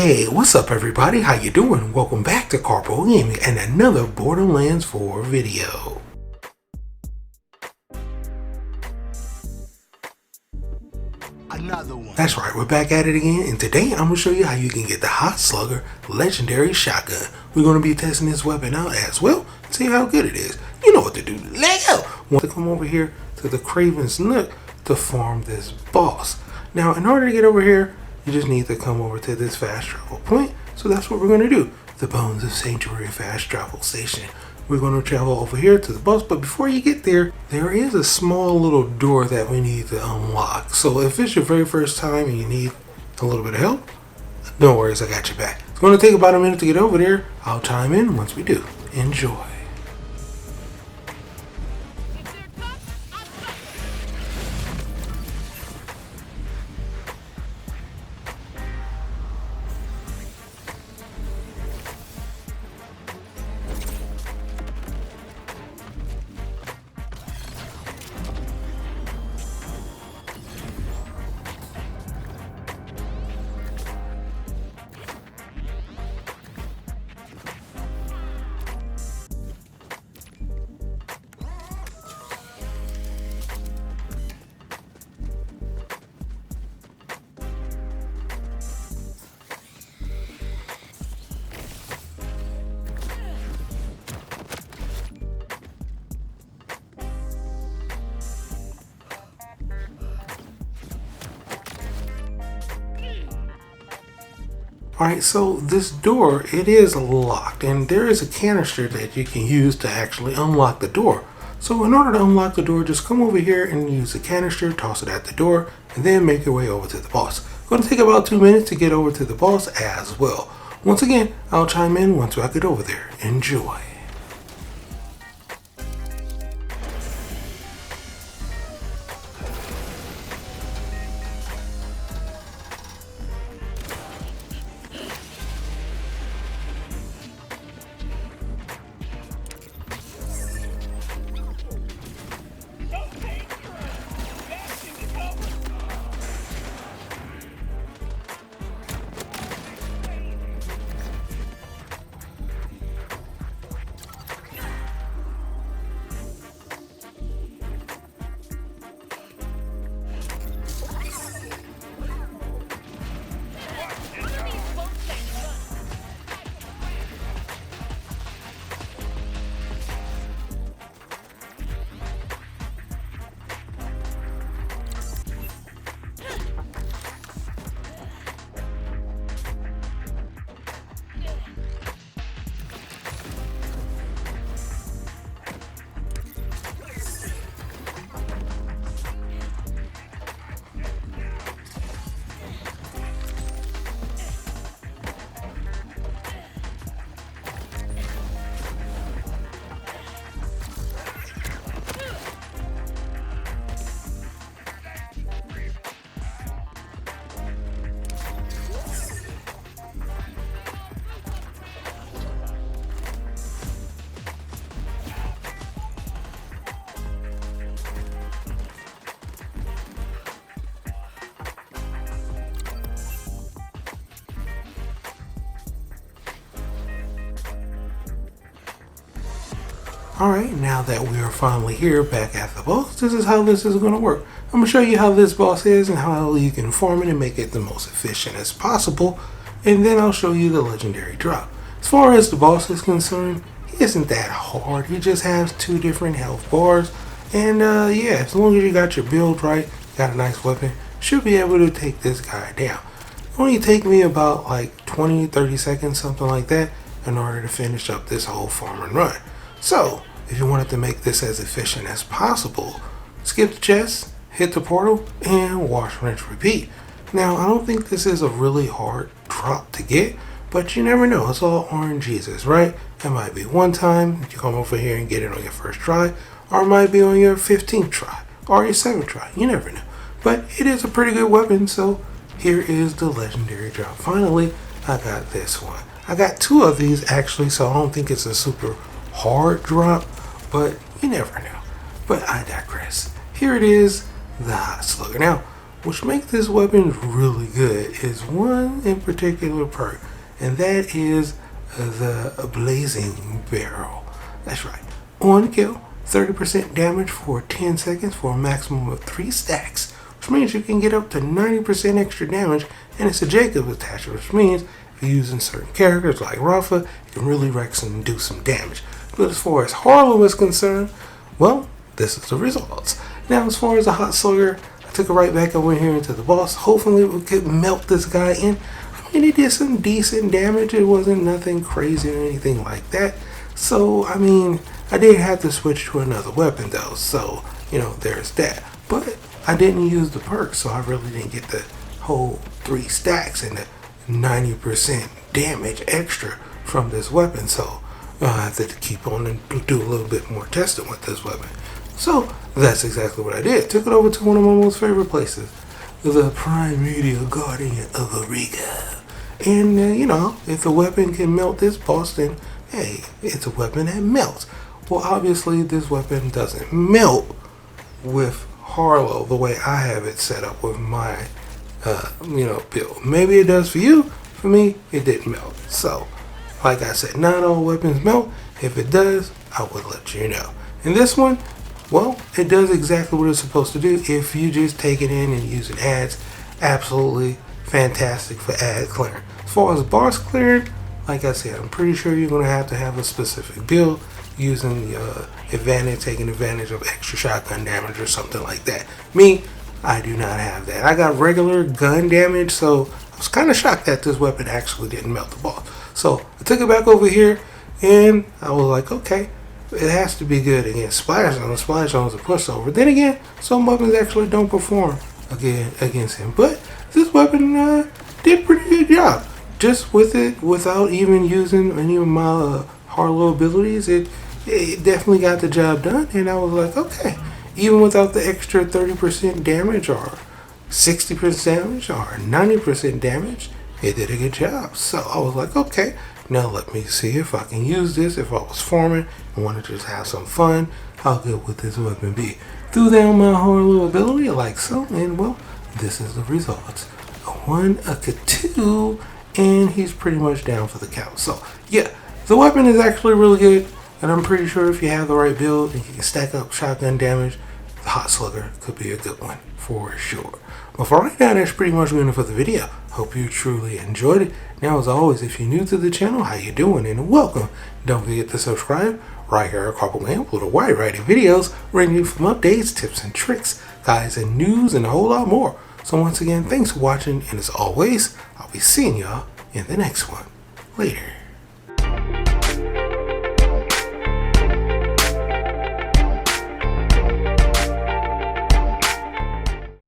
Hey, what's up everybody? How you doing? Welcome back to Karpo Gaming and another Borderlands 4 video. Another one. That's right, we're back at it again, and today I'm going to show you how you can get the Hot Slugger legendary shotgun. We're going to be testing this weapon out as well, see how good it is. You know what to do. Let's go! Want to come over here to the Craven's Nook to farm this boss. Now, in order to get over here, you just need to come over to this fast travel point. So that's what we're going to do. The Bones of Sanctuary fast travel station. We're going to travel over here to the boss, but before you get there, there is a small little door that we need to unlock. So if it's your very first time and you need a little bit of help, no worries, I got your back. It's going to take about a minute to get over there. I'll chime in once we do. Enjoy. Alright, so this door, it is locked, and there is a canister that you can use to actually unlock the door. So in order to unlock the door, just come over here and use the canister, toss it at the door, and then make your way over to the boss. It's going to take about 2 minutes to get over to the boss as well. Once again, I'll chime in once I get over there. Enjoy. Alright, now that we are finally here back at the boss, this is how this is going to work. I'm going to show you how this boss is and how you can farm it and make it the most efficient as possible. And then I'll show you the legendary drop. As far as the boss is concerned, he isn't that hard. He just has 2 different health bars. And yeah, as long as you got your build right, got a nice weapon, should be able to take this guy down. It only take me about like 20-30 seconds, something like that, in order to finish up this whole farm and run. So, if you wanted to make this as efficient as possible, skip the chest, hit the portal, and wash, rinse, repeat. Now, I don't think this is a really hard drop to get, but you never know. It's all RNGs, right? It might be one time that you come over here and get it on your first try, or it might be on your 15th try, or your 7th try. You never know. But it is a pretty good weapon, so here is the legendary drop. Finally, I got this one. I got 2 of these actually, so I don't think it's a super hard drop, but you never know. But I digress. Here it is, the Hot Slugger. Now, which makes this weapon really good, is one in particular perk, and that is the blazing barrel. That's right. On kill, 30% damage for 10 seconds for a maximum of 3 stacks, which means you can get up to 90% extra damage, and it's a Jacob attachment, which means if you're using certain characters like Rafa, you can really wreck some and do some damage. But as far as Harlow is concerned, well, this is the results. Now, as far as the hot slugger, I took it right back over here into the boss. Hopefully we could melt this guy in. I mean, it did some decent damage. It wasn't nothing crazy or anything like that. So, I mean, I did have to switch to another weapon though. So, there's that. But I didn't use the perk, so I really didn't get the whole 3 stacks and the 90% damage extra from this weapon. So, I have to keep on and do a little bit more testing with this weapon. So, that's exactly what I did. Took it over to one of my most favorite places, the Primordial Guardian of Ariga. And, if the weapon can melt this boss, then, hey, it's a weapon that melts. Well, obviously, this weapon doesn't melt with Harlow the way I have it set up with my, build. Maybe it does for you. For me, it didn't melt. So, like I said, not all weapons melt. If it does, I would let you know. And this one, well, it does exactly what it's supposed to do. If you just take it in and use it ads, absolutely fantastic for ad clearing. As far as boss clearing, like I said, I'm pretty sure you're going to have a specific build using the taking advantage of extra shotgun damage or something like that. Me, I do not have that. I got regular gun damage, so I was kind of shocked that this weapon actually didn't melt the boss. So I took it back over here, and I was like, okay, it has to be good against Splash Zone. Splash Zone is a pushover. Then again, some weapons actually don't perform against him. But this weapon did a pretty good job. Just with it, without even using any of my Harlow abilities, it definitely got the job done. And I was like, okay, even without the extra 30% damage or 60% damage or 90% damage, it did a good job. So I was like, okay, now let me see if I can use this. If I was farming and want to just have some fun, how good would this weapon be? Threw down my Harlow ability like so, and well, this is the results. A 1, a 2, and he's pretty much down for the count. So yeah, the weapon is actually really good, and I'm pretty sure if you have the right build and you can stack up shotgun damage, the hot slugger could be a good one for sure. But for right now, that's pretty much it for the video. Hope you truly enjoyed it. Now, as always, if you're new to the channel, how you doing and welcome. Don't forget to subscribe right here at Karpo with a wide variety of videos ranging from updates, tips and tricks, guides and news, and a whole lot more. So once again, thanks for watching, and as always, I'll be seeing y'all in the next one. Later.